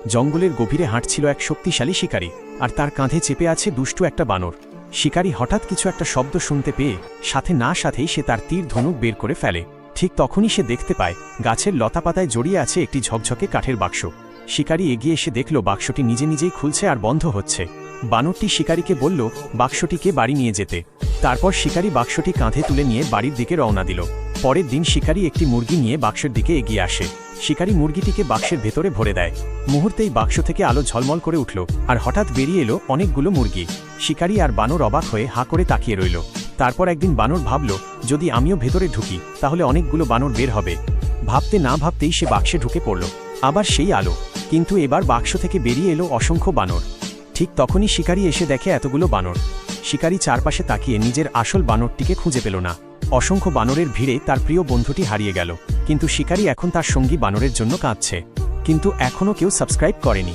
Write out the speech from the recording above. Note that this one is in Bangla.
জঙ্গলের গভীরে হাঁটছিল এক শক্তিশালী শিকারী, আর তার কাঁধে চেপে আছে দুষ্টু একটা বানর। শিকারী হঠাৎ কিছু একটা শব্দ শুনতে পেয়ে সাথেই সে তার তীর ধনুক বের করে ফেলে। ঠিক তখনই সে দেখতে পায় গাছের লতাপাতায় জড়িয়ে আছে একটি ঝকঝকে কাঠের বাক্স। শিকারী এগিয়ে এসে দেখল বাক্সটি নিজে নিজেই খুলছে আর বন্ধ হচ্ছে। বানরটি শিকারীকে বলল বাক্সটিকে বাড়ি নিয়ে যেতে। তারপর শিকারী বাক্সটি কাঁধে তুলে নিয়ে বাড়ির দিকে রওনা দিল। পরের দিন শিকারী একটি মুরগি নিয়ে বাক্সের দিকে এগিয়ে আসে। শিকারী মুরগিটিকে বাক্সের ভেতরে ভরে দেয়। মুহূর্তেই বাক্স থেকে আলো ঝলমল করে উঠল, আর হঠাৎ বেরিয়ে এলো অনেকগুলো মুরগি। শিকারী আর বানর অবাক হয়ে হাঁ করে তাকিয়ে রইল। তারপর একদিন বানর ভাবল, যদি আমিও ভেতরে ঢুকি তাহলে অনেকগুলো বানর বের হবে। ভাবতে না ভাবতেই সে বাক্সে ঢুকে পড়ল। আবার সেই আলো, কিন্তু এবার বাক্স থেকে বেরিয়ে এলো অসংখ্য বানর। ঠিক তখনই শিকারী এসে দেখে এতগুলো বানর। শিকারী চারপাশে তাকিয়ে নিজের আসল বানরটিকে খুঁজে পেল না। অসংখ্য বানরের ভিড়ে তার প্রিয় বন্ধুটি হারিয়ে গেল। কিন্তু শিকারী এখন তার সঙ্গী বানরের জন্য কাঁদছে। কিন্তু এখনও কেউ সাবস্ক্রাইব করেনি।